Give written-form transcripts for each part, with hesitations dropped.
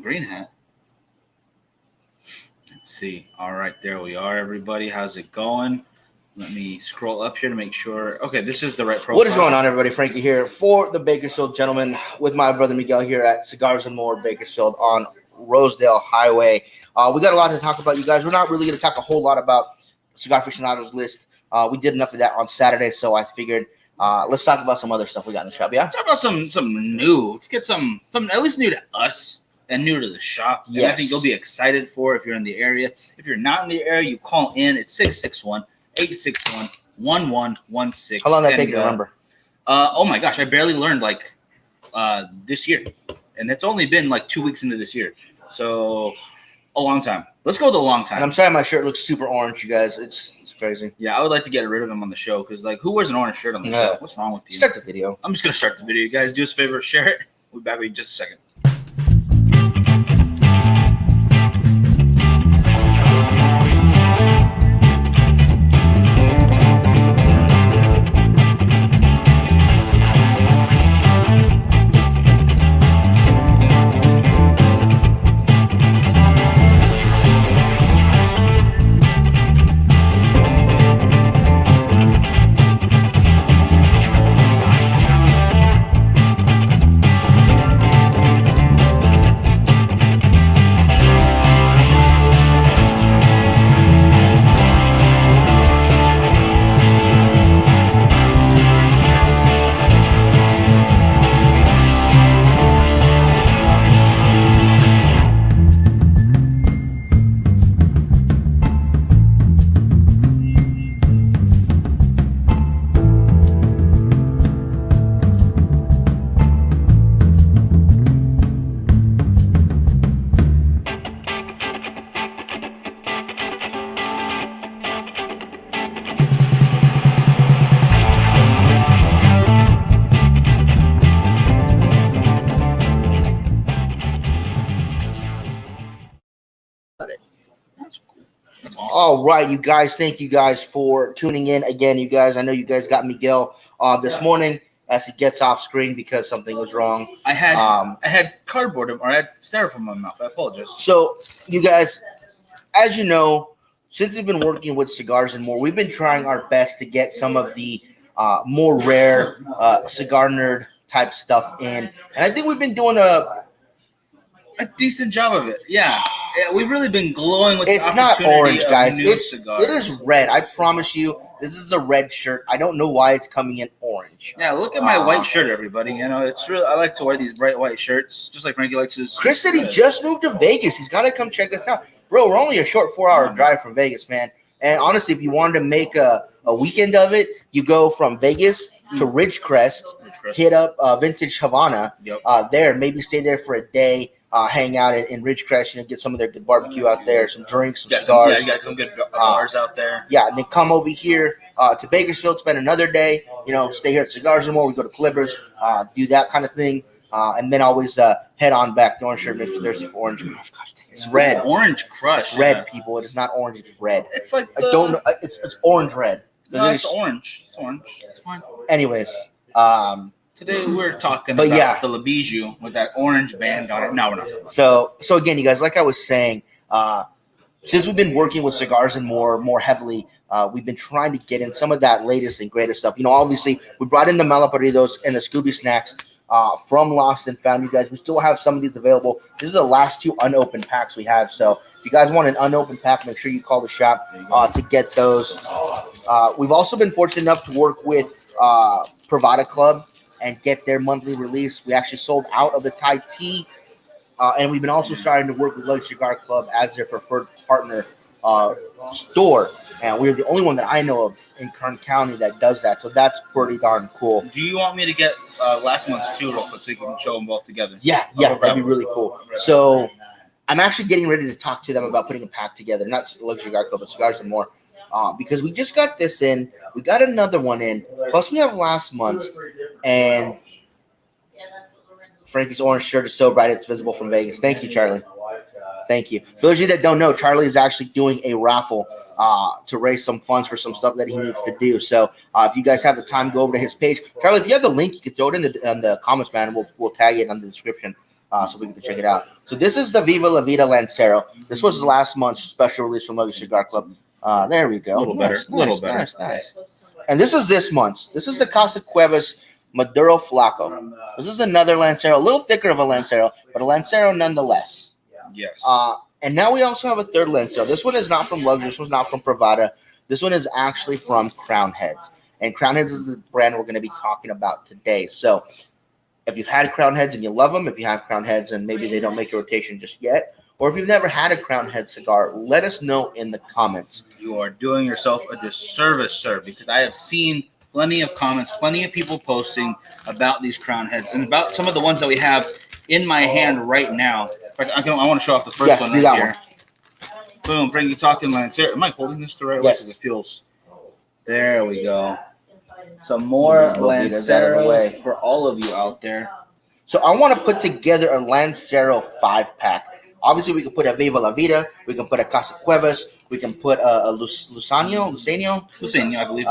Green hat. Let's see. All right, there we are, everybody. How's it going? Let me scroll up here to make sure. Okay, this is the right profile. What is going on, everybody? Frankie here for the Bakersfield Gentlemen with my brother Miguel here at Cigars and More Bakersfield on Rosedale Highway. We got a lot to talk about, you guys. We're not really going to talk a whole lot about Cigar Aficionados list. We did enough of that on Saturday, so I figured let's talk about some other stuff we got in the shop. Yeah, talk about some new. Let's get some at least new to us and new to the shop. Yes. And I think you'll be excited for if you're in the area. If you're not in the area, you call in. It's 661-861-1116. How long did that take you to remember? Oh my gosh, I barely learned this year, and it's only been like 2 weeks into this year, so a long time. Let's go with a long time. And I'm sorry, my shirt looks super orange, you guys. It's crazy. Yeah, I would like to get rid of him on the show because who wears an orange shirt on the show? What's wrong with you? Start the video. I'm just gonna start the video. You guys, do us a favor, share it. We'll be back with you in just a second. All right, you guys. Thank you guys for tuning in again. You guys, I know you guys got Miguel this morning as he gets off screen because something was wrong. I had cardboard or I had styrofoam in my mouth. I apologize. So, you guys, as you know, since we've been working with Cigars and More, we've been trying our best to get some of the more rare cigar nerd type stuff in, and I think we've been doing a decent job of it. Yeah, we've really been glowing with. It's the not orange, guys. It cigars. is red. I promise you, this is a red shirt. I don't know why it's coming in orange. Yeah, look at my white shirt, everybody. You know, it's real. I like to wear these bright white shirts, just like Frankie likes his. Chris said he just moved to Vegas. He's got to come check us out, bro. We're only a short 4-hour drive from Vegas, man. And honestly, if you wanted to make a weekend of it, you go from Vegas to Ridgecrest, hit up Vintage Havana. There, maybe stay there for a day. Hang out in Ridgecrest and get some of their good barbecue out there, some drinks, some cigars. You got some good bars out there. Yeah, and then come over here to Bakersfield, spend another day. You know, stay here at Cigars and More. We go to Clippers, do that kind of thing, and then always head on back. The orange shirt makes me thirsty for Orange Crush. Gosh, dang, it's red. Orange Crush. It's red, people. It is not orange. It's red. It's like I don't know. It's orange red. No, it's orange. It's orange. It's fine. Anyways, today we're talking about the Le Bijou with that orange band on it. No, we're not. So again, you guys, like I was saying, since we've been working with Cigars and More heavily, we've been trying to get in some of that latest and greatest stuff. You know, obviously, we brought in the Malaparritos and the Scooby Snacks from Lost and Found. You guys, we still have some of these available. This is the last 2 unopened packs we have. So if you guys want an unopened pack, make sure you call the shop to get those. We've also been fortunate enough to work with Pravada Club and get their monthly release. We actually sold out of the Thai tea, and we've been also starting to work with Lucky Cigar Club as their preferred partner store. And we're the only one that I know of in Kern County that does that. So that's pretty darn cool. Do you want me to get last month's too real quick so you can show them both together? Yeah, that'd be really cool. So I'm actually getting ready to talk to them about putting a pack together, not Lucky Cigar Club, but Cigars and More. Because we just got this in. We got another one in. Plus, we have last month's. And Frankie's orange shirt is so bright it's visible from Vegas. Thank you, Charlie. Thank you. For those of you that don't know, Charlie is actually doing a raffle to raise some funds for some stuff that he needs to do. So if you guys have the time, go over to his page. Charlie, if you have the link, you can throw it in the comments, man, and we'll tag it on the description. so we can check it out. So this is the Viva La Vida Lancero. This was last month's special release from Luggage Cigar Club. There we go. A little better. Nice. And this is this month's. This is the Casa Cuevas Maduro Flaco. This is another Lancero, a little thicker of a Lancero, but a Lancero nonetheless. Yes. And now we also have a third Lancero. This one is not from Luxury. This one's not from Privada. This one is actually from Crown Heads. And Crown Heads is the brand we're going to be talking about today. So if you've had Crown Heads and you love them, if you have Crown Heads and maybe they don't make a rotation just yet, or if you've never had a Crown Head cigar, let us know in the comments. You are doing yourself a disservice, sir, because I have seen plenty of comments, plenty of people posting about these Crown Heads and about some of the ones that we have in my hand right now. In fact, I want to show off the first one right here. Boom, bring you talking Lancero. Am I holding this the right way? Because it feels. There we go. Some more Lanceros for all of you out there. So I want to put together a Lancero 5-pack. Obviously, we can put a Viva La Vida. We can put a Casa Cuevas. We can put a Luciano, I believe.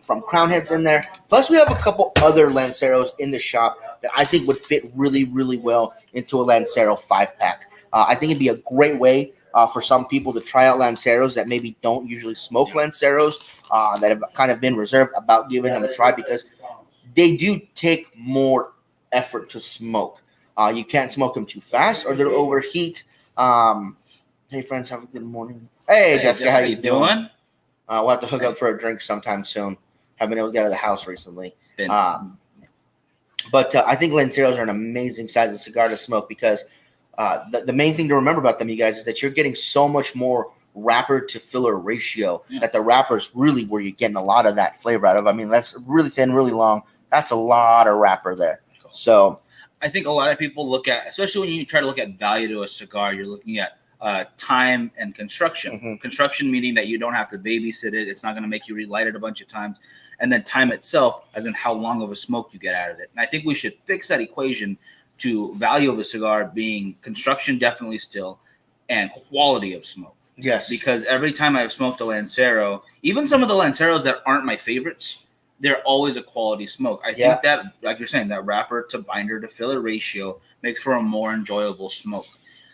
From Crown Heads in there. Plus, we have a couple other Lanceros in the shop that I think would fit really, really well into a Lancero 5-pack. I think it'd be a great way for some people to try out Lanceros that maybe don't usually smoke Lanceros, that have kind of been reserved about giving them a try because they do take more effort to smoke. You can't smoke them too fast or they'll overheat. Hey, friends, have a good morning. Hey, Jessica, how you doing? We'll have to hook up for a drink sometime soon. Haven't been able to get out of the house recently. But I think Lanceros are an amazing size of cigar to smoke because the main thing to remember about them, you guys, is that you're getting so much more wrapper to filler ratio that the wrapper is really where you're getting a lot of that flavor out of. I mean, that's really thin, really long. That's a lot of wrapper there. So I think a lot of people look at, especially when you try to look at value to a cigar, you're looking at time and construction. Mm-hmm. Construction meaning that you don't have to babysit it. It's not going to make you relight it a bunch of times. And then time itself, as in how long of a smoke you get out of it. And I think we should fix that equation to value of a cigar being construction definitely still and quality of smoke. Yes. Because every time I've smoked a Lancero, even some of the Lanceros that aren't my favorites, they're always a quality smoke. I think that, like you're saying, that wrapper to binder to filler ratio makes for a more enjoyable smoke.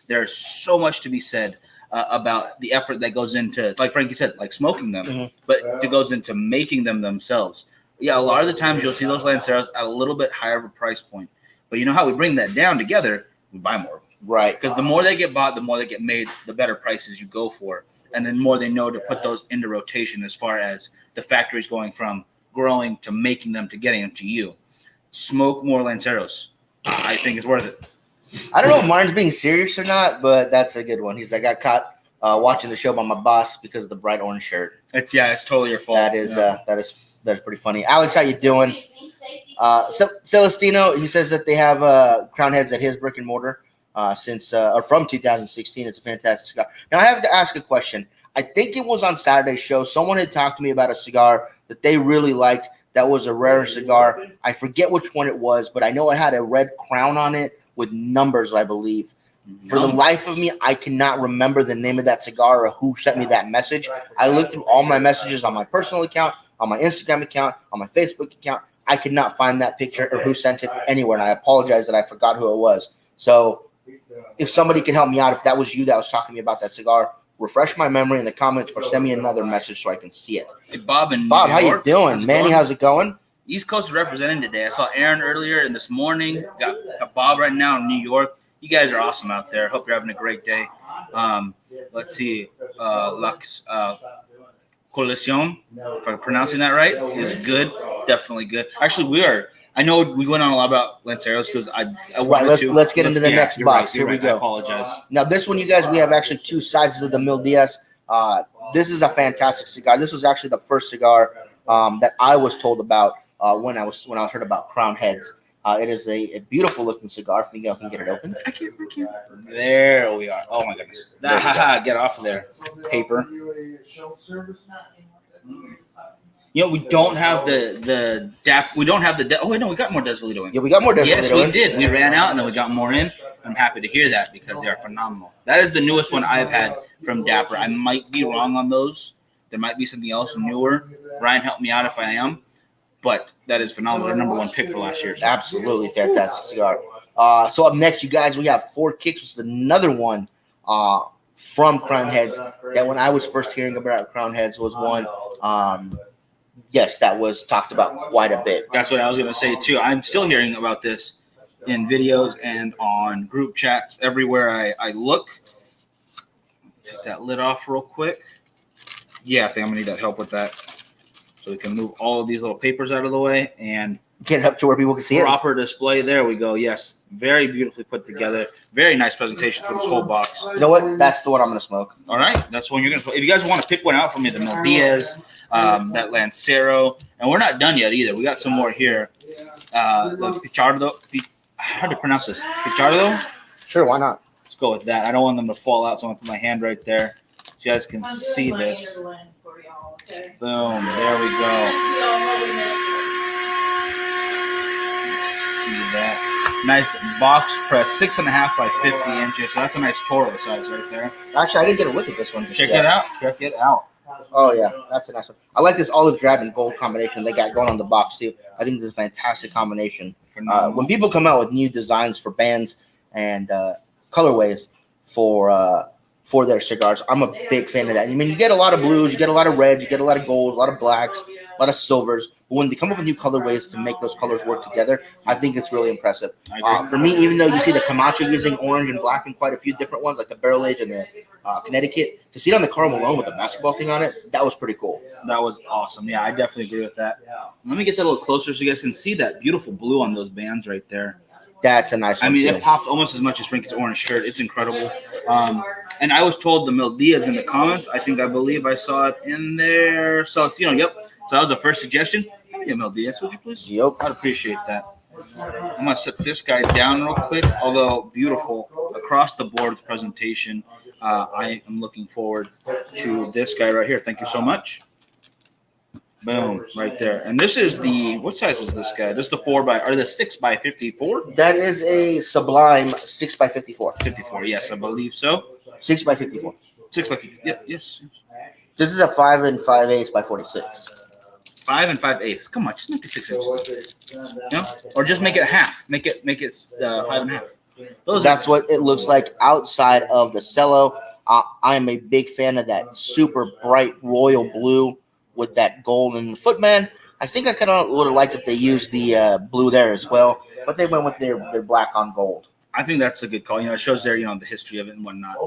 There's so much to be said about the effort that goes into, like Frankie said, like smoking them, but it goes into making them themselves. Yeah, a lot of the times you'll see those Lanceros at a little bit higher of a price point. But you know how we bring that down together? We buy more. Right. Because the more they get bought, the more they get made, the better prices you go for. And then more they know to put those into rotation as far as the factories going from growing to making them to getting them to you. Smoke more Lanceros. I think it's worth it. I don't know if Martin's being serious or not, but that's a good one. He's like, I got caught watching the show by my boss because of the bright orange shirt. It's totally your fault. That's pretty funny. Alex, how you doing? Celestino, he says that they have Crown Heads at his brick and mortar from 2016. It's a fantastic cigar. Now I have to ask a question. I think it was on Saturday's show. Someone had talked to me about a cigar that they really liked. That was a rare cigar. I forget which one it was, but I know it had a red crown on it with numbers, I believe. For the life of me, I cannot remember the name of that cigar or who sent me that message. I looked through all my messages on my personal account, on my Instagram account, on my Facebook account. I could not find that picture or who sent it anywhere, and I apologize that I forgot who it was. So if somebody can help me out, if that was you that was talking to me about that cigar, refresh my memory in the comments or send me another message so I can see it. Hey, Bob, how you doing? Manny, how's it going? East Coast is representing today. I saw Aaron earlier and this morning. Got Bob right now in New York. You guys are awesome out there. Hope you're having a great day. Let's see. Coalición, if I'm pronouncing that right, is good. Definitely good. Actually, we are. I know we went on a lot about Lanceros because I wanted to. Let's get into the next box. Here we go. I apologize. Now, this one, you guys, we have actually two sizes of the Mil Diaz. This is a fantastic cigar. This was actually the first cigar that I was told about when I was heard about Crown Heads. It is a beautiful looking cigar. If you can get it open. I can't. There we are. Oh my goodness. Get off of there. Paper. You know, we don't have the DAF. We don't have the. Oh wait, no, we got more Desvalido in. Yeah, we got more Desvalido. Yes, we did. We ran out and then we got more in. I'm happy to hear that because they are phenomenal. That is the newest one I've had from Dapper. I might be wrong on those. There might be something else newer. Ryan, help me out if I am. But that is phenomenal. Their number one pick for last year. So. Absolutely fantastic cigar. So up next, you guys, we have Four Kicks, which is another one from Crown Heads. That when I was first hearing about Crown Heads was one, yes, that was talked about quite a bit. That's what I was gonna say too. I'm still hearing about this in videos and on group chats everywhere I look. Take that lid off real quick. Yeah, I think I'm gonna need that help with that. So we can move all of these little papers out of the way and get it up to where people can see it. Proper display. There we go. Yes. Very beautifully put together. Very nice presentation for this whole box. You know what? That's the one I'm going to smoke. All right. That's the one you're going to smoke. If you guys want to pick one out for me, the Mil Diaz, that Lancero, and we're not done yet either. We got some more here. The Pichardo. How to pronounce this? Pichardo? Sure, why not? Let's go with that. I don't want them to fall out, so I'm going to put my hand right there so you guys can see this. Boom. There we go. See that nice box press, 6.5 by 50 inches. So that's a nice Toro size right there. Actually, I didn't get a look at this one. Check it out. Check it out. Oh yeah, that's a nice one. I like this olive drab and gold combination they got going on the box too. I think this is a fantastic combination. When people come out with new designs for bands and colorways for their cigars, I'm a big fan of that. I mean, you get a lot of blues, you get a lot of reds, you get a lot of golds, a lot of blacks, a lot of silvers. But when they come up with new colorways to make those colors work together, I think it's really impressive. For me, even though you see the Camacho using orange and black in quite a few different ones, like the Barrel Age and the Connecticut, to see it on the Karl Malone with the basketball thing on it, that was pretty cool. That was awesome. Yeah, I definitely agree with that. Let me get that a little closer so you guys can see that beautiful blue on those bands right there. That's a nice one. I mean, too. It pops almost as much as Frankie's orange shirt. It's incredible. And I was told the Mil Diaz in the comments. I believe I saw it in there. Celestino, yep. So that was the first suggestion. Yeah, Mil Diaz, would you please? Yep. I'd appreciate that. I'm going to set this guy down real quick. Although beautiful across the board presentation. I am looking forward to this guy right here. Thank you so much. Boom, right there. And this is what size is this guy? This is the 6 by 54? That is a Sublime 6 by 54. 54, yes, I believe so. 6 by 54. 6 by 50, yeah, yes. This is a 5 5/8 by 46. 5 5/8. Come on, just make it 6 inches. No? Or just make it half. Make it 5 1/2. That's what it looks like outside of the cello. I am a big fan of that super bright royal blue with that gold in the footman. I think I kind of would have liked if they used the blue there as well, but they went with their black on gold. I think that's a good call. It shows there, the history of it and whatnot.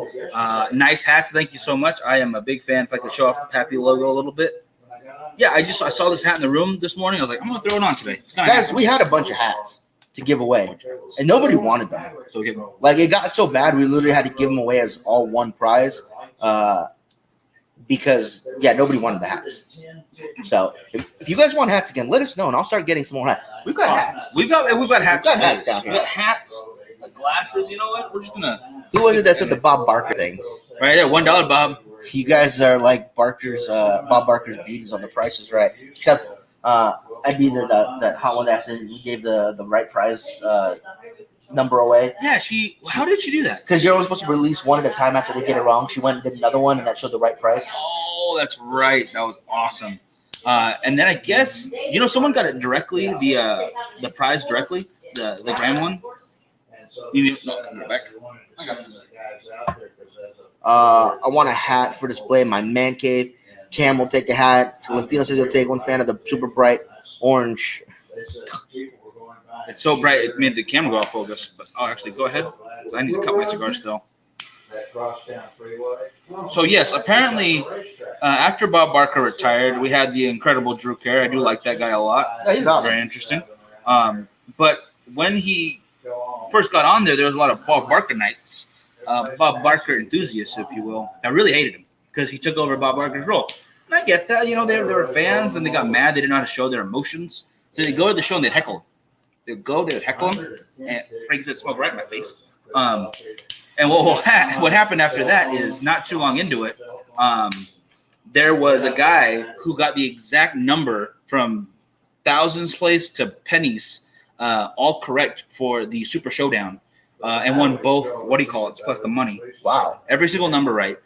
Nice hats. Thank you so much. I am a big fan. If I could show off the Pappy logo a little bit. Yeah, I saw this hat in the room this morning. I was like, I'm going to throw it on today. Guys, we had a bunch of hats to give away, and nobody wanted them. So it got so bad, we literally had to give them away as all one prize. Because nobody wanted the hats. So if you guys want hats again, let us know, and I'll start getting some more hats. We've got hats. We've got hats. We've got hats down here. We got hats, glasses. You know what? We're just gonna. Who was it that said the Bob Barker thing? Right there, $1, Bob. You guys are like Bob Barker's beauties on The Price is Right. Except I'd be the hot one that said we gave the right prize number away. Yeah, how did she do that? Because you're only supposed to release one at a time after they get it wrong. She went and did another one, and that showed the right price. Oh, that's right. That was awesome. And then I guess someone got it directly, the prize directly, the grand one. I got this. I want a hat for display in my man cave. Cam will take a hat. Celestino says he'll take one. Fan of the super bright orange. It's so bright it made the camera go off focus. But I'll actually go ahead because I need to cut my cigar still. So yes, apparently after Bob Barker retired, we had the incredible Drew Carey. I do like that guy a lot. Yeah, he's awesome. Very interesting. But when he first got on there was a lot of Bob Barker nights, Bob Barker enthusiasts, if you will, that really hated him because he took over Bob Barker's role. And I get that. They were fans and they got mad. They didn't know how to show their emotions. So they'd go to the show and they'd heckle him. They would heckle him, and Frankie said, "Smoke right in my face." And what happened after that is not too long into it, there was a guy who got the exact number from thousands place to pennies, all correct for the Super Showdown, and won both. What do you call it? Plus the money. Wow! Every single number right.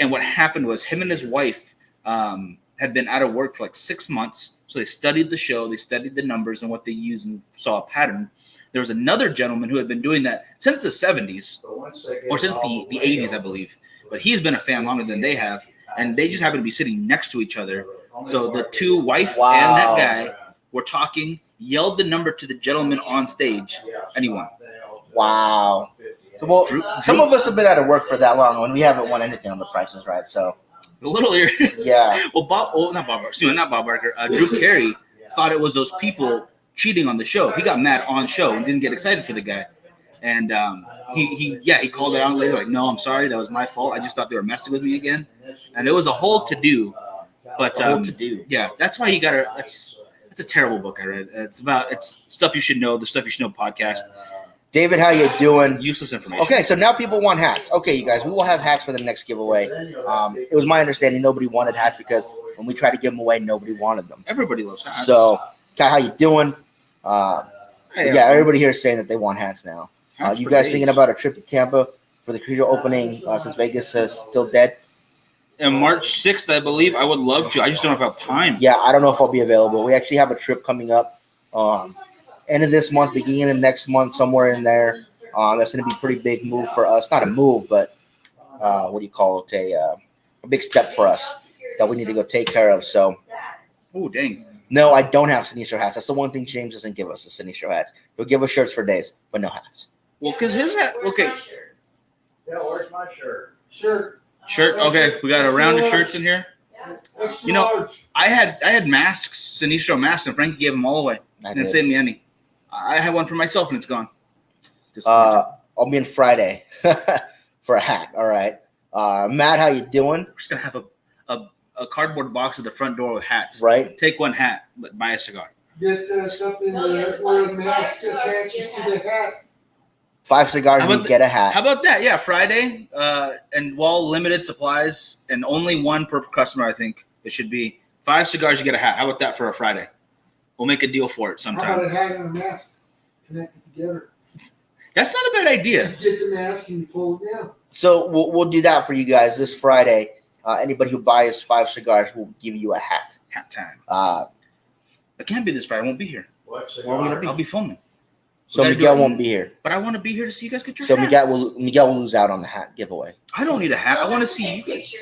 And what happened was him and his wife had been out of work for like 6 months. So they studied the show, they studied the numbers and what they used and saw a pattern. there was another gentleman who had been doing that since the 70s or since the 80s, I believe. But he's been a fan longer than they have, and they just happen to be sitting next to each other. So the two, wife and that guy, were talking, yelled the number to the gentleman on stage, and he won. Wow. Well, some of us have been out of work for that long, and we haven't won anything on The Price is Right. So a little ear. Yeah. Well, not Bob Barker. Drew Carey thought it was those people cheating on the show. He got mad on show and didn't get excited for the guy. And he called it out later, like, no, I'm sorry, that was my fault. I just thought they were messing with me again. And it was a whole to-do. But yeah, that's why you gotta. It's a terrible book I read. It's stuff you should know. The Stuff You Should Know podcast. David, how you doing? Useless information. Okay, so now people want hats. Okay, you guys, we will have hats for the next giveaway. It was my understanding nobody wanted hats because when we tried to give them away, nobody wanted them. Everybody loves hats. So, Kai, how you doing? Yeah, everybody here is saying that they want hats now. You guys thinking about a trip to Tampa for the Creature opening since Vegas is still dead? And March 6th, I believe. I would love to. I just don't know if I have time. Yeah, I don't know if I'll be available. We actually have a trip coming up. End of this month, beginning of next month, somewhere in there. That's going to be a pretty big move for us. Not a move, but what do you call it? A big step for us that we need to go take care of. So, oh, dang. No, I don't have Sinistro hats. That's the one thing James doesn't give us, the Sinistro hats. He'll give us shirts for days, but no hats. Well, because his hat, okay. Yeah, where's my shirt? Shirt, okay. We got a round of shirts in here. You know, I had masks, Sinistro masks, and Frankie gave them all away. Didn't save me any. I had one for myself, and it's gone. I'll be in Friday for a hat. All right. Matt, how you doing? We're just going to have a cardboard box at the front door with hats. Right. Take one hat, but buy a cigar. Get something where the mask attaches to the hat. 5 cigars and you get a hat. How about that? Yeah, Friday, and while limited supplies, and only one per customer, I think it should be. 5 cigars, you get a hat. How about that for a Friday? We'll make a deal for it sometime. How about a hat and a mask connected together? That's not a bad idea. You get the mask and you pull it down. So we'll do that for you guys this Friday. Anybody who buys 5 cigars will give you a hat. Hat time. It can't be this Friday. I won't be here. Where are we gonna be? I'll be filming. So Miguel won't be here. But I want to be here to see you guys get your So hats. Miguel will lose out on the hat giveaway. I don't need a hat. I want to see you guys.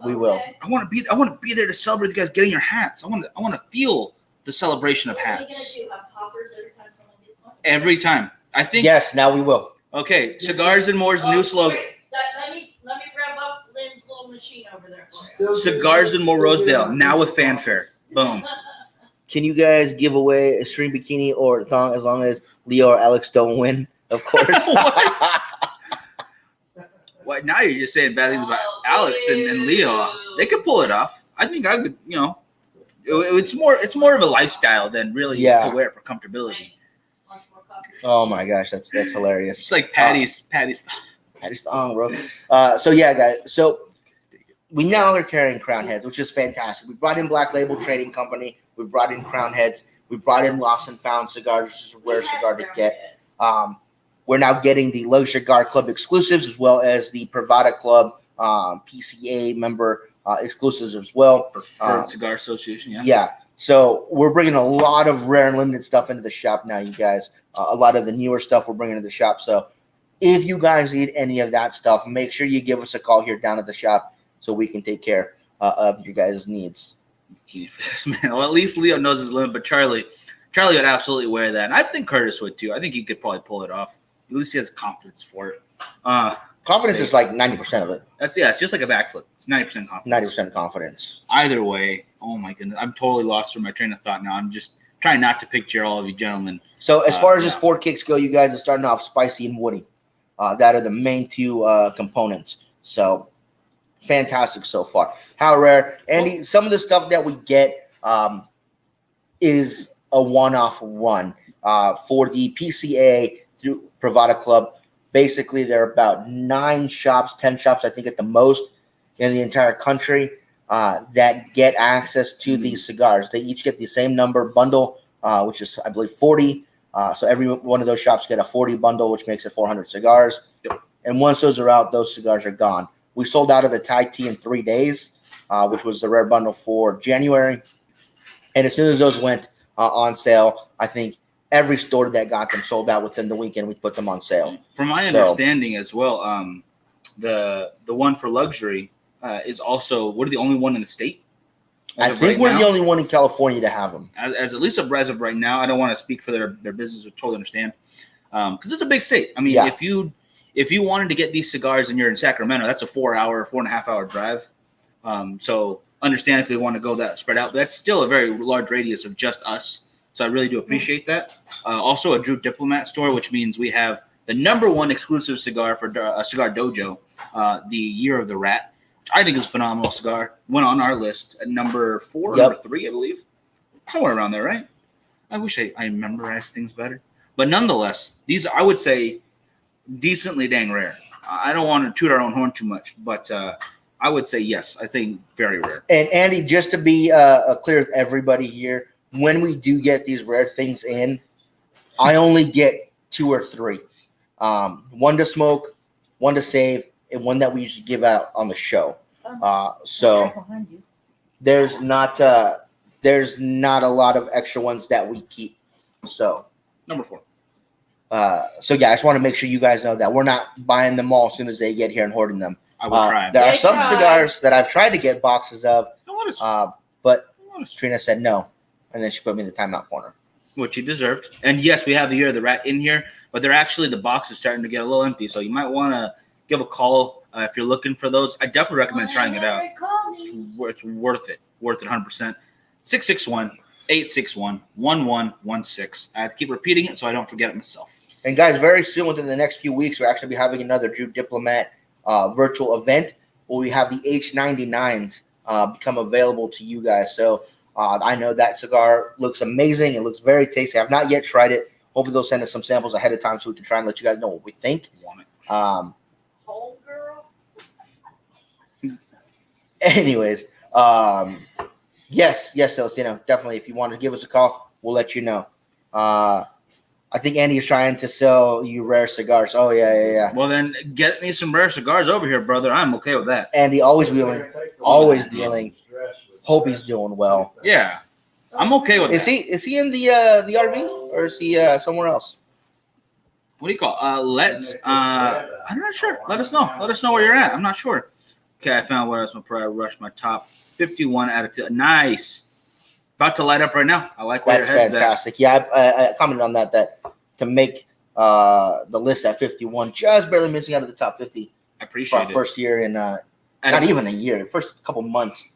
We will. I want to be there to celebrate you guys getting your hats. I want to feel the celebration of hats. Every time. I think. Yes, now we will. Okay, Cigars and More's new slogan. Let me grab up Lynn's little machine over there for you. Cigars and More Rosedale, now with fanfare. Boom. Can you guys give away a string bikini or thong as long as Leo or Alex don't win? Of course. What? Now you're just saying bad things about Alex and Leo. They could pull it off. I think I could. You know, it's more of a lifestyle than really to wear it for comfortability. Oh my gosh, that's hilarious. It's like Patty's thong, bro. So yeah, guys. So we now are carrying crown heads, which is fantastic. We brought in Black Label Trading Company. We've brought in crown heads. We brought in Lost and Found cigars, which is a rare cigar to get. We're now getting the Luxury Cigar Club exclusives as well as the Privada Club PCA member exclusives as well. Preferred Cigar Association, yeah. Yeah. So we're bringing a lot of rare and limited stuff into the shop now, you guys. A lot of the newer stuff we're bringing to the shop. So if you guys need any of that stuff, make sure you give us a call here down at the shop so we can take care of your guys' needs. Man, well, at least Leo knows his limit, but Charlie would absolutely wear that. And I think Curtis would too. I think he could probably pull it off. At least he has confidence for it. Confidence is like 90% of it. It's just like a backflip. It's 90% confidence. 90% confidence. Either way, oh my goodness, I'm totally lost from my train of thought now. I'm just trying not to picture all of you gentlemen. So as far as his 4 kicks go, you guys are starting off spicy and woody. That are the main 2 components. So fantastic so far. How rare. Andy, some of the stuff that we get is a one-off run for the PCA through Privada Club. Basically, there are about 9 shops, 10 shops, I think at the most in the entire country that get access to these cigars. They each get the same number bundle, which is, I believe, 40. So every one of those shops get a 40 bundle, which makes it 400 cigars. Yep. And once those are out, those cigars are gone. We sold out of the Thai tea in 3 days, which was the rare bundle for January. And as soon as those went on sale, I think every store that got them sold out within the weekend. We put them on sale. From my So- understanding as well, the one for luxury is also we're the only one in the state. I think we're the only one in California to have them. As at least as of right now. I don't want to speak for their business. I totally understand because it's a big state. I mean, Yeah. if you wanted to get these cigars and you're in Sacramento, that's a 4.5 hour drive. So understand if they want to go that spread out. But that's still a very large radius of just us. So I really do appreciate that. Also, a Drew Diplomat store, which means we have the #1 exclusive cigar for Cigar Dojo, the Year of the Rat. Which I think is a phenomenal cigar. Went on our list at number 4, Yep. number 3, I believe. Somewhere around there, right? I wish I memorized things better. But nonetheless, these I would say decently dang rare. I don't want to toot our own horn too much, but I would say yes. I think very rare. And Andy, just to be clear with everybody here, when we do get these rare things in, I only get 2 or 3. One to smoke, one to save, and one that we usually give out on the show. So there's not a lot of extra ones that we keep. So Number 4. so yeah, I just want to make sure you guys know that we're not buying them all as soon as they get here and hoarding them. I will try. There are They some try. cigars that I've tried to get boxes of, but Honest. Trina said no, and then she put me in the timeout corner. Which you deserved. And yes, we have the Year of the Rat in here, but they're actually the box is starting to get a little empty. So you might want to give a call if you're looking for those. I definitely recommend trying it out. It's worth it. Worth it 100%. 661-861-1116. I have to keep repeating it so I don't forget it myself. And guys, very soon, within the next few weeks, we'll actually be having another Drew Diplomat virtual event where we have the H99s become available to you guys. So I know that cigar looks amazing. It looks very tasty. I've not yet tried it. Hopefully they'll send us some samples ahead of time so we can try and let you guys know what we think. Want it. Home girl. Anyways, yes, Celestino, definitely. If you want to give us a call, we'll let you know. I think Andy is trying to sell you rare cigars. Oh, yeah. Well, then get me some rare cigars over here, brother. I'm okay with that. Andy, always dealing. Hope he's doing well. Yeah, I'm okay with Is that. he in the RV or is he somewhere else? What do you call? I'm not sure. Let us know. Let us know where you're at. I'm not sure. Okay, I found where I was going to rush my top 51 out of 2. Nice. About to light up right now. I like where That's your head's fantastic. Yeah, I commented on that to make the list at 51, just barely missing out of the top 50 I for appreciate our it. first year in not even a year, first couple months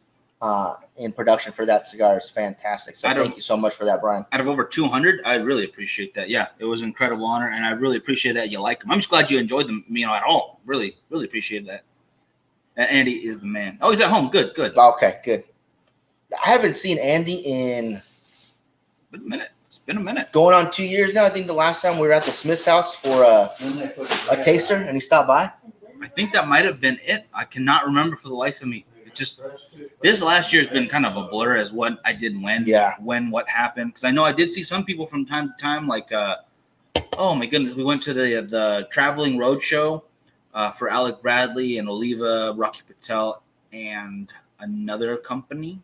in production for that cigar is fantastic. So thank you so much for that, Brian. Out of over 200, I really appreciate that. Yeah, it was an incredible honor, and I really appreciate that you like them. I'm just glad you enjoyed them, at all. Really, really appreciate that. And Andy is the man. Oh, he's at home. Good. Okay, good. I haven't seen Andy in Been a minute. It's been a minute. going on 2 years now. I think the last time we were at the Smith's house for a taster, and he stopped by. I think that might have been it. I cannot remember for the life of me. It just this last year has been kind of a blur as what I did when, Yeah. what happened. Because I know I did see some people from time to time, like, oh my goodness, we went to the traveling road show for Alec Bradley and Oliva, Rocky Patel, and another company.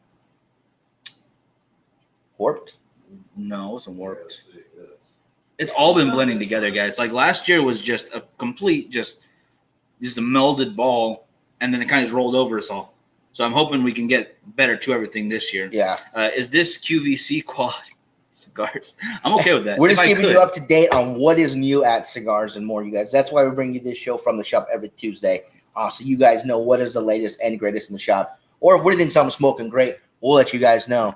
Warped. No, it wasn't Warped. It's all been blending together, guys. Like last year was just a complete, just a melded ball, and then it kind of just rolled over us all. So I'm hoping we can get better to everything this year. Yeah. Is this QVC quality cigars? I'm okay with that. We're If just I keeping could. you up to date on what is new at Cigars and More, you guys. That's why we bring you this show from the shop every Tuesday. So you guys know what is the latest and greatest in the shop. Or if we think something's smoking great, we'll let you guys know.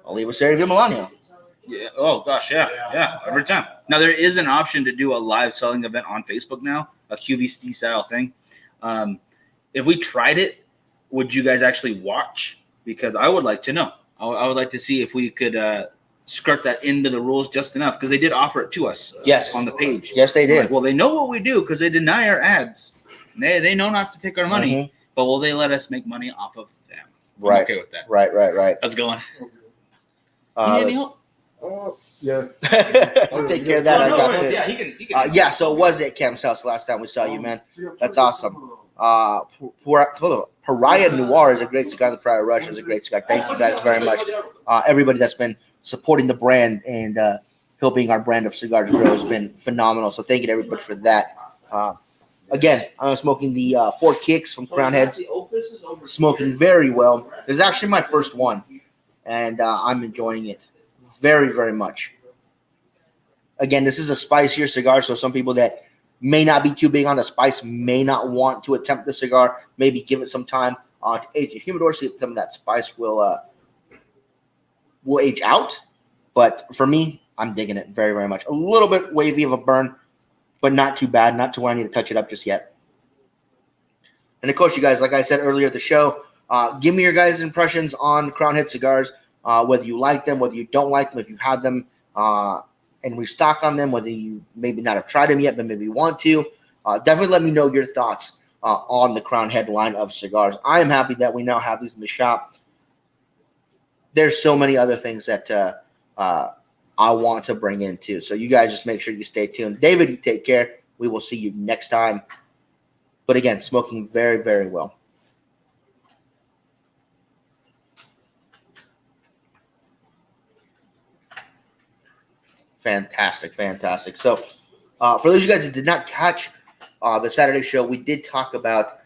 Oliva Serio Milano. Yeah. Oh gosh, yeah. Every time. Now there is an option to do a live selling event on Facebook now, a QVC style thing. If we tried it, would you guys actually watch? Because I would like to know. I would like to see if we could skirt that into the rules just enough, because they did offer it to us. Yes. On the page. Yes, they did. Like, well, they know what we do because they deny our ads. They know not to take our money, Mhm. but will they let us make money off of them? I'm Right. okay with that. Right. How's it going? Uh, You need any help? Yeah. I'll take care of that. Oh, I no got worries. this. Yeah, he can. Yeah, so it was at Cam's house last time we saw you, man. That's awesome. Pariah Noir is a great cigar. The Pariah Rush is a great cigar. Thank you guys very much. Everybody that's been supporting the brand, and Hill being our brand of cigars to grow has been phenomenal. So thank you to everybody for that. Again, I'm smoking the 4 Kicks from Crown Heads. Smoking very well. This is actually my first one, and I'm enjoying it very, very much. Again, this is a spicier cigar, so some people that may not be too big on the spice may not want to attempt the cigar. Maybe give it some time to age in humidor, see if some of that spice will age out. But for me, I'm digging it very, very much. A little bit wavy of a burn, but not too bad. Not to where I need to touch it up just yet. And of course, you guys, like I said earlier at the show, give me your guys' impressions on Crown Head cigars, whether you like them, whether you don't like them, if you've had them and restock on them, whether you maybe not have tried them yet, but maybe want to. Definitely let me know your thoughts on the Crown Head line of cigars. I am happy that we now have these in the shop. There's so many other things that I want to bring in too. So you guys just make sure you stay tuned. David, you take care. We will see you next time. But again, smoking very, very well. Fantastic, fantastic. So for those of you guys that did not catch the Saturday show, we did talk about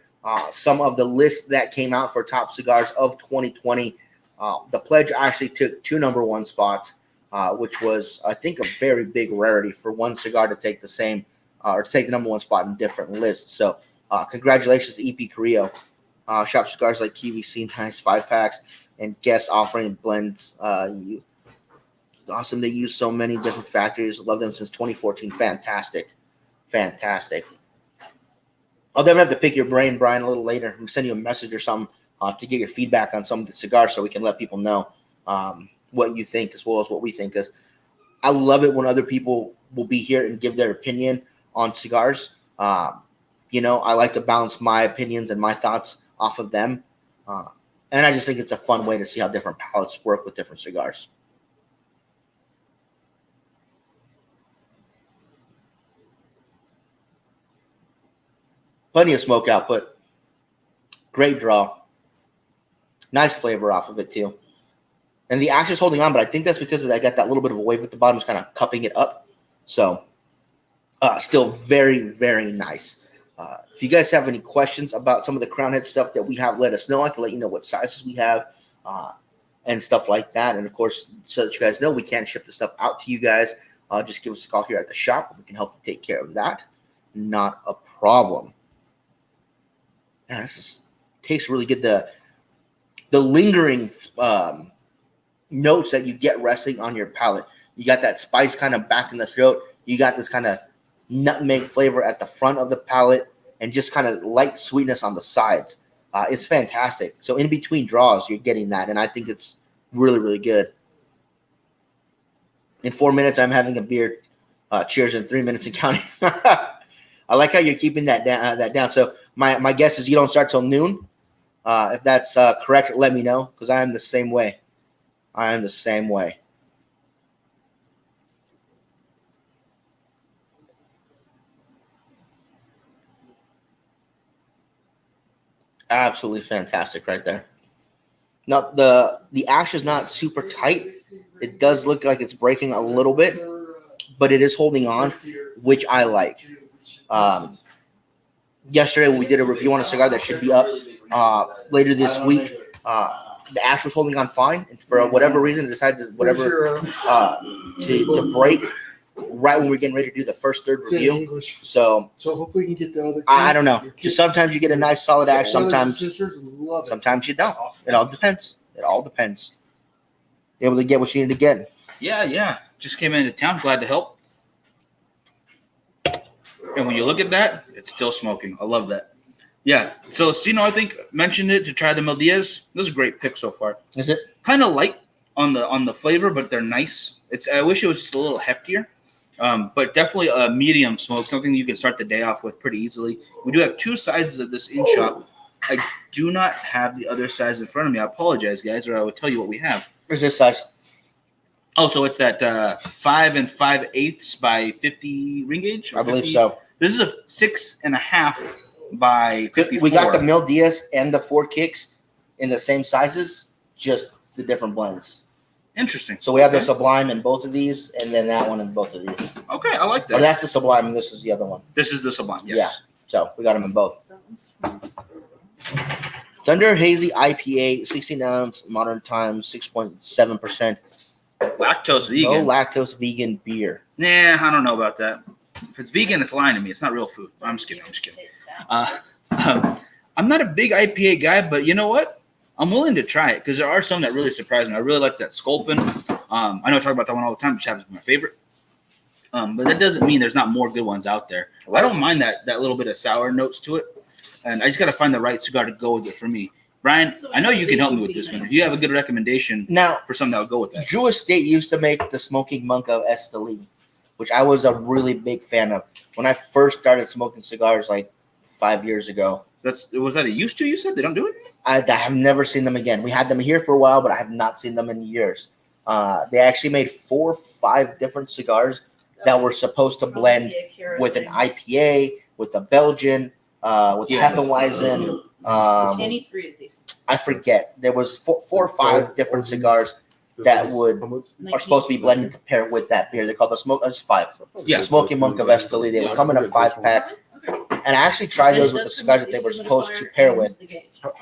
some of the lists that came out for top cigars of 2020. The Pledge actually took 2 number 1 spots, which was, I think, a very big rarity for one cigar to take the same or to take the number 1 spot in different lists. So congratulations to EP Carrillo. Shop cigars like QVC, nice 5-packs, and guest offering blends. Awesome. They use so many different factories. Love them since 2014. Fantastic. Fantastic. I'll definitely have to pick your brain, Brian, a little later. I'm send you a message or something to get your feedback on some of the cigars so we can let people know what you think as well as what we think. Because I love it when other people will be here and give their opinion on cigars. I like to bounce my opinions and my thoughts off of them. And I just think it's a fun way to see how different palates work with different cigars. Plenty of smoke output. Great draw. Nice flavor off of it, too. And the ash is holding on, but I think that's because I got that little bit of a wave at the bottom. It's kind of cupping it up. So, still very, very nice. If you guys have any questions about some of the Crown Head stuff that we have, let us know. I can let you know what sizes we have and stuff like that. And, of course, so that you guys know we can ship the stuff out to you guys. Just give us a call here at the shop. We can help you take care of that. Not a problem. Yeah, this tastes really good. The lingering notes that you get resting on your palate. You got that spice kind of back in the throat. You got this kind of nutmeg flavor at the front of the palate and just kind of light sweetness on the sides. It's fantastic. So in between draws, you're getting that, and I think it's really, really good. In 4 minutes, I'm having a beer. Cheers in 3 minutes and counting. I like how you're keeping that down. So my guess is you don't start till noon. If that's correct, let me know because I am the same way. I am the same way. Absolutely fantastic right there. Now, the ash is not super tight. It does look like it's breaking a little bit, but it is holding on, which I like. Yesterday we did a review on a cigar that should be up later this week. The ash was holding on fine, and for whatever reason, it decided to break right when we're getting ready to do the first third review. So hopefully you can get the other. I don't know. Just sometimes you get a nice solid ash. Sometimes you don't. It all depends. You're able to get what you need to get. Yeah. Just came into town. Glad to help. And when you look at that, it's still smoking. I love that. Yeah. So Stino, I think, mentioned it to try the Meldias. This is a great pick so far. Is it? Kind of light on the flavor, but they're nice. I wish it was just a little heftier. But definitely a medium smoke, something you can start the day off with pretty easily. We do have 2 sizes of this in shop. I do not have the other size in front of me. I apologize, guys, or I would tell you what we have. Where's this size? Oh, so it's that 5 5/8 by 50 ring gauge? I believe so. This is a 6.5 by 54. We got the Mil Diaz and the 4 Kicks in the same sizes, just the different blends. Interesting. So we have the Okay. Sublime in both of these, and then that one in both of these. Okay, I like Or that. that's the Sublime, and this is the other one. This is the Sublime. Yes. Yeah. So we got them in both. Thunder Hazy IPA, 16 ounce, modern time, 6.7%. Lactose vegan. No lactose vegan beer. Nah, I don't know about that. If it's vegan, it's lying to me. It's not real food. I'm just kidding. I'm not a big IPA guy, but you know what? I'm willing to try it because there are some that really surprise me. I really like that Sculpin. I know I talk about that one all the time, which happens to be my favorite. But that doesn't mean there's not more good ones out there. I don't mind that little bit of sour notes to it. And I just got to find the right cigar to go with it for me. Brian, I know you can help me with this one. If you have a good recommendation Now, for something that would go with that. Drew Estate used to make the Smoking Monk of Esteli, which I was a really big fan of when I first started smoking cigars like 5 years ago. Was that a used to? You said they don't do it. I have never seen them again. We had them here for a while, but I have not seen them in years. They actually made 4 or 5 different cigars that were supposed to blend with an IPA, with a Belgian, with Hefeweizen. Any 3 of these. I forget. There was 4 or 5 different cigars that are supposed to be blended to pair with that beer. They call the smoke. It's 5. Yeah. The Smoking Monk of Esteli. They would come in a 5-pack, and I actually tried those with the cigars that they were supposed to pair with,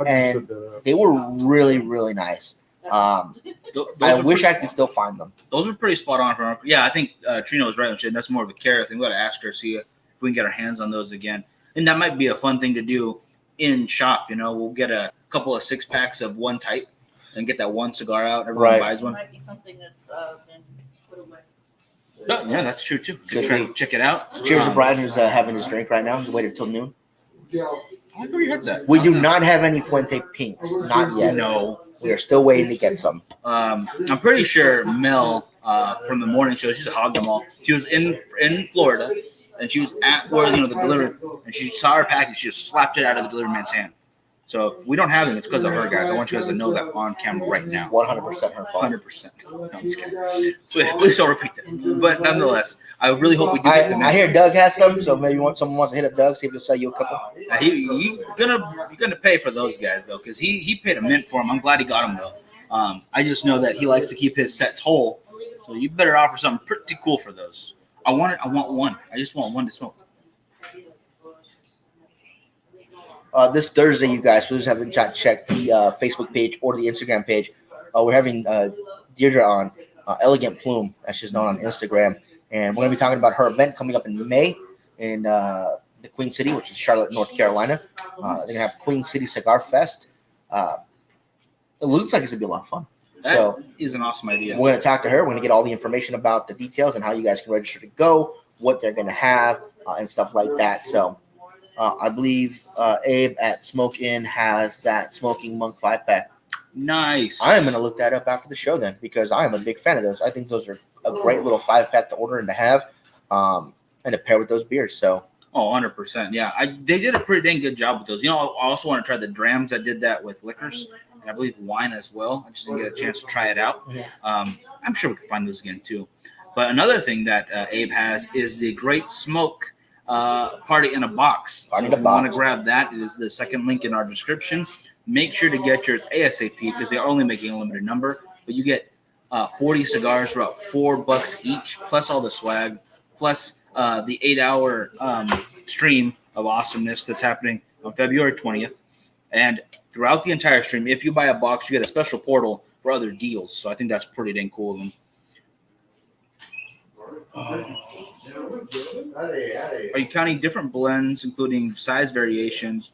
and they were really, really nice. I wish I could still find them. Those are pretty spot on. I think Trina was right when she said that's more of a Kara thing. We got to ask her, see if we can get our hands on those again. And that might be a fun thing to do in shop. We'll get a couple of 6-packs of one type and get that one cigar out. Everyone buys one. Might be something that's been put away. Yeah, that's true too. Good try to check it out. Cheers to Brian, who's having his drink right now. He waited till noon. I like where your head's at. We do not have any Fuente Pinks. Not yet. No. We are still waiting to get some. I'm pretty sure Mel from the morning show, she's a hog them all. She was in Florida, and she was at where the delivery, and she saw her package. She just slapped it out of the delivery man's hand. So if we don't have them, it's because of her, guys. I want you guys to know that on camera right now. 100% her fault. 100%. No, I'm just kidding. Please don't repeat that. But nonetheless, I really hope we do get them. I hear Doug has some, so maybe someone wants to hit up Doug, see if he'll sell you a couple. You're gonna pay for those guys though, because he paid a mint for them. I'm glad he got them though. I just know that he likes to keep his sets whole, so you better offer something pretty cool for those. I want one. I just want one to smoke. This Thursday, you guys, so just haven't checked the Facebook page or the Instagram page. We're having Deirdre on, Elegant Plume, as she's known on Instagram. And we're going to be talking about her event coming up in May in the Queen City, which is Charlotte, North Carolina. They're going to have Queen City Cigar Fest. It looks like it's going to be a lot of fun. That is an awesome idea. We're going to talk to her. We're going to get all the information about the details and how you guys can register to go, what they're going to have, and stuff like that. So I believe Abe at Smoke Inn has that Smoking Monk 5-pack. Nice. I am going to look that up after the show then, because I am a big fan of those. I think those are a great little 5-pack to order and to have, and to pair with those beers. So, 100%. Yeah, they did a pretty dang good job with those. I also want to try the Drams. I did that with liquors, and I believe wine as well. I just didn't get a chance to try it out. I'm sure we can find those again too. But another thing that Abe has is the Great Smoke Party in a Box. So if you want to grab that, it is the second link in our description. Make sure to get yours ASAP because they are only making a limited number. But you get 40 cigars for about $4 each, plus all the swag, plus the 8-hour stream of awesomeness that's happening on February 20th. And throughout the entire stream, if you buy a box, you get a special portal for other deals. So I think that's pretty dang cool of them. Are you counting different blends, including size variations,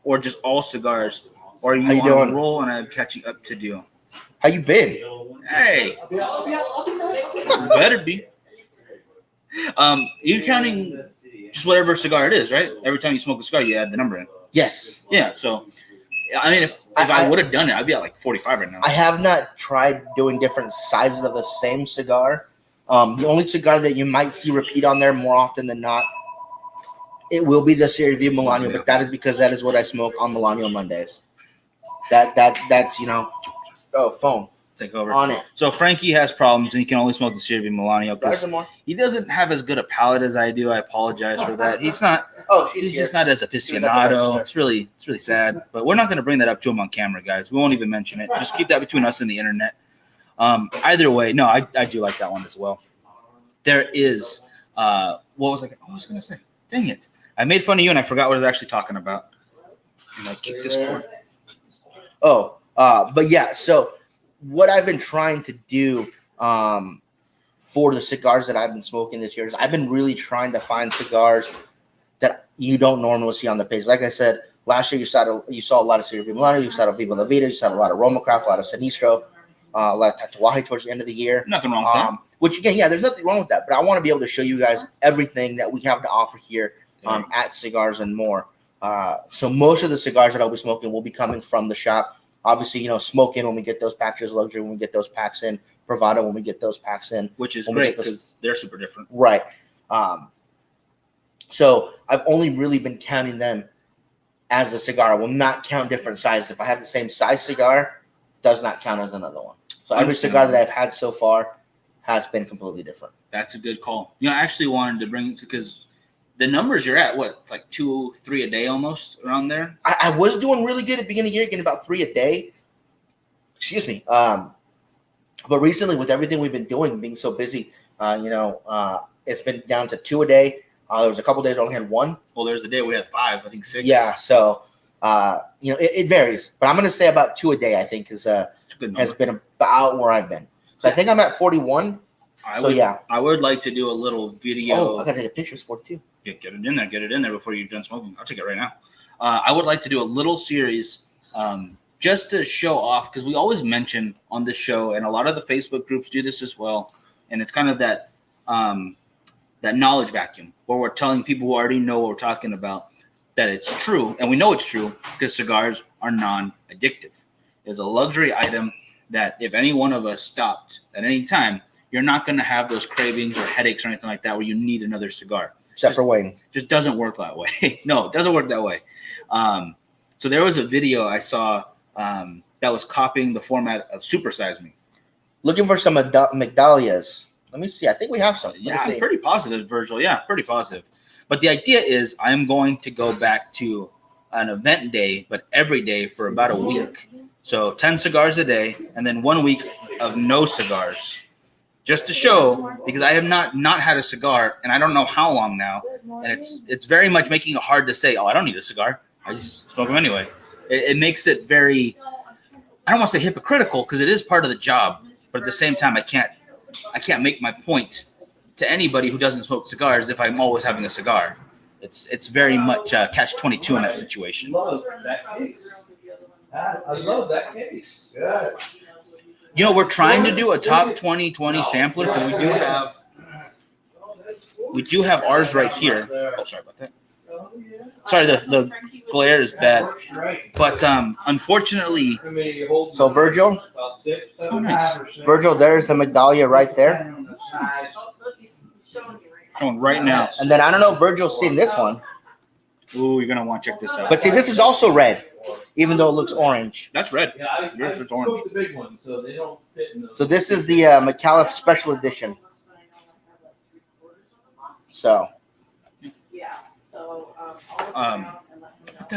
or just all cigars? Or are you on a roll and I'm catching up to deal? how you been? Hey, better be. You're counting just whatever cigar it is, right? Every time you smoke a cigar, you add the number in. Yes. Yeah. So, I mean, if I would have done it, I'd be at like 45 right now. I have not tried doing different sizes of the same cigar. The only cigar that you might see repeat on there more often than not, it will be the Serie V Melanio, but that is because that is what I smoke on Melanio Mondays. That's phone Take over. on it. So Frankie has problems, and he can only smoke the Serie V Melanio Grab because some more. he doesn't have as good a palate as I do. I apologize for that. He's not. Oh, He's she's just here. not as aficionado. It's really sad. But we're not going to bring that up to him on camera, guys. We won't even mention it. Just keep that between us and the internet. Either way, no, I do like that one as well. There is what was I gonna say? Dang it. I made fun of you and I forgot what I was actually talking about. And I kicked this cord. But yeah, so what I've been trying to do for the cigars that I've been smoking this year is I've been really trying to find cigars that you don't normally see on the page. Like I said, last year you saw a lot of Serie Viva Milano, you saw a Viva La Vida, you saw a lot of Roma Craft, a lot of Sinistro, a lot of Tatuaje towards the end of the year. Nothing wrong with that. Which again, yeah, there's nothing wrong with that. But I want to be able to show you guys everything that we have to offer here at Cigars and More. So most of the cigars that I'll be smoking will be coming from the shop. Obviously, smoking when we get those packages, luxury when we get those packs in, Bravado when we get those packs in, which is great because they're super different. Right. So I've only really been counting them as a cigar. I will not count different sizes. If I have the same size cigar, does not count as another one. So every cigar that I've had so far has been completely different. That's a good call. I actually wanted to bring it because the numbers you're at, it's like 2-3 a day almost around there? I was doing really good at the beginning of the year, getting about 3 a day. Excuse me. But recently, with everything we've been doing, being so busy, it's been down to 2 a day. There was a couple days I only had 1. Well, there's the day we had 5, I think 6. Yeah, so, it varies. But I'm going to say about 2 a day, I think, has been about where I've been. So I think I'm at 41. I would like to do a little video. Oh, I got to take a picture. It's 42. Yeah, get it in there before you're done smoking. I'll take it right now. I would like to do a little series just to show off, because we always mention on this show, and a lot of the Facebook groups do this as well, and it's kind of that knowledge vacuum where we're telling people who already know what we're talking about that it's true, and we know it's true because cigars are non-addictive. It's a luxury item that if any one of us stopped at any time, you're not going to have those cravings or headaches or anything like that where you need another cigar. Except for Wayne. Just doesn't work that way. No, it doesn't work that way. So there was a video I saw that was copying the format of Super Size Me. Looking for some Migdalias. Let me see. I think we have some. Yeah, I'm pretty positive, Virgil. Yeah, pretty positive. But the idea is I'm going to go back to an event day, but every day for about a week. So 10 cigars a day, and then 1 week of no cigars. Just to show, because I have not had a cigar, and I don't know how long now, and it's very much making it hard to say, oh, I don't need a cigar. I just smoke them anyway. It makes it very, I don't want to say hypocritical, because it is part of the job, but at the same time, I can't make my point to anybody who doesn't smoke cigars if I'm always having a cigar. It's very much catch-22 in that situation. I love that case. Good. We're trying to do a top 2020 sampler because we do have ours right here. Oh, sorry about that. Sorry, the glare is bad. But unfortunately, so Virgil, oh, nice. Virgil, there's the Migdalia right there. Showing right now. And then I don't know if Virgil's seen this one. Ooh, you're gonna want to check this out. But see, this is also red, even though it looks orange. That's red. Yeah, Yours is orange. the big one, so they don't fit in those. So this is the McAuliffe Special Edition. So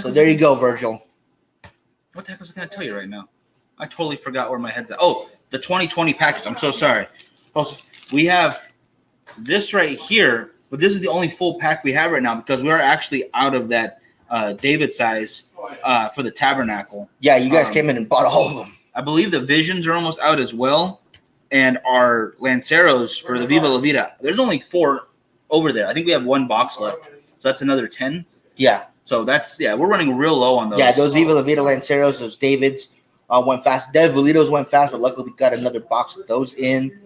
there you go, Virgil. What the heck was I gonna tell you right now? I totally forgot where my head's at. Oh, the 2020 package. I'm so sorry. Also, we have this right here, but this is the only full pack we have right now because we're actually out of that David size for the Tabernacle. Yeah, you guys came in and bought all of them. I believe the Visions are almost out as well, and our Lanceros for the Viva La Vida. There's only 4 over there. I think we have 1 box left, so that's another 10. Yeah. So we're running real low on those. Yeah, those Viva La Vida Lanceros, those Davids went fast. Dev Valitos went fast, but luckily we got another box of those in.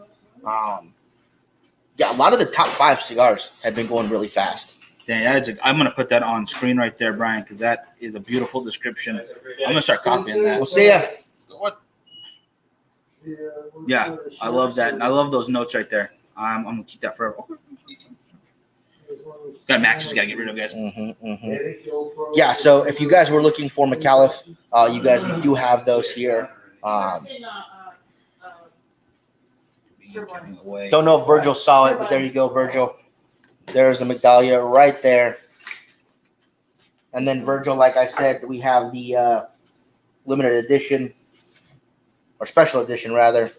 Yeah, a lot of the top 5 cigars have been going really fast. Yeah, I'm going to put that on screen right there, Brian, because that is a beautiful description. I'm going to start copying that. We'll see ya. What? Yeah, I love that. I love those notes right there. I'm going to keep that forever. Got matches we got to get rid of, guys. Yeah, so if you guys were looking for McAuliffe, you guys, we do have those here. Don't know if Virgil saw it, but there you go, Virgil. There's the Migdalia right there. And then Virgil, like I said, we have the limited edition, or special edition rather,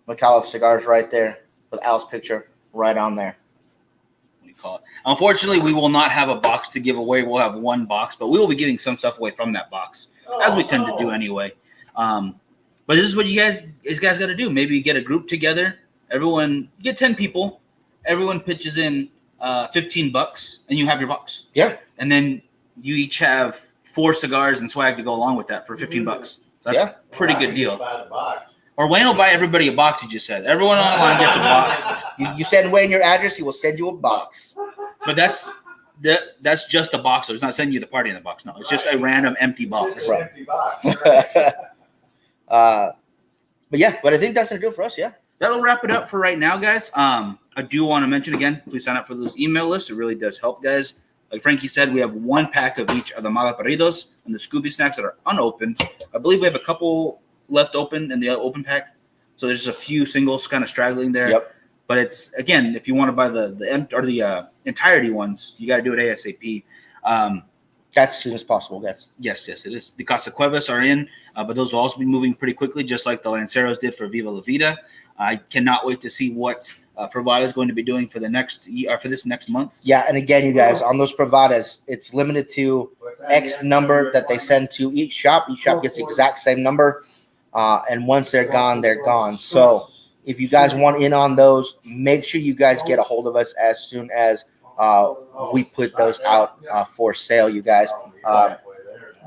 McAuliffe cigars right there with Al's picture right on there. What do you call it? Unfortunately, we will not have a box to give away. We'll have one box, but we will be giving some stuff away from that box, as we tend to do anyway. But this is what you guys got to do. Maybe you get a group together. Everyone, you get 10 people. Everyone pitches in $15, and you have your box. Yeah. And then you each have 4 cigars and swag to go along with that for $15. So that's a pretty good deal. Or Wayne will buy everybody a box. He just said everyone online gets a box. You send Wayne your address, he will send you a box. But that's just a box. So he's not sending you the party in the box. No, it's just a random empty box. Right. But I think that's gonna do it for us. Yeah. That'll wrap it up for right now, guys. I do want to mention again, please sign up for those email lists. It really does help, guys. Like Frankie said, we have 1 pack of each of the Malaparidos and the Scooby snacks that are unopened. I believe we have a couple left open in the open pack. So there's a few singles kind of straggling there. Yep. But it's, again, if you want to buy the entirety ones, you got to do it ASAP. That's as soon as possible, guys. Yes, it is. The Casa Cuevas are in, but those will also be moving pretty quickly, just like the Lanceros did for Viva La Vida. I cannot wait to see what Pravada is going to be doing for this next month. Yeah, and again, you guys, on those Privadas, it's limited to X number that they send to each shop. Each shop gets the exact same number, and once they're gone, they're gone. So if you guys want in on those, make sure you guys get a hold of us as soon as we put those out for sale, you guys.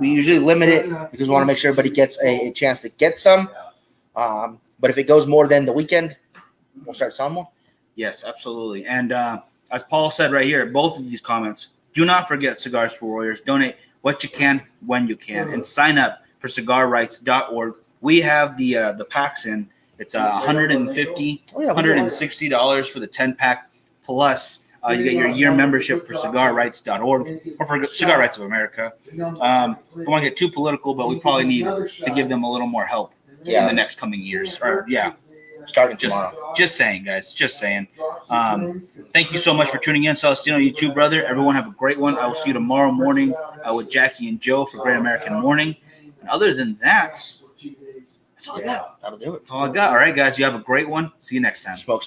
We usually limit it because we want to make sure everybody gets a chance to get some. But if it goes more than the weekend, we'll start selling more. Yes, absolutely. And as Paul said right here, both of these comments, do not forget Cigars for Warriors. Donate what you can when you can, and sign up for cigarrights.org. We have the packs in. It's $150, $160 for the 10-pack, plus you get your year membership for cigarrights.org or for Cigar Rights of America. We want to get too political, but we probably need to give them a little more help in the next coming years. Starting tomorrow. Just saying, guys. Just saying. Thank you so much for tuning in, Celestino, you too, brother. Everyone have a great one. I will see you tomorrow morning with Jackie and Joe for Great American Morning. And other than that, that's all I got. That'll do it. That's all I got. All right, guys. You have a great one. See you next time. Smoke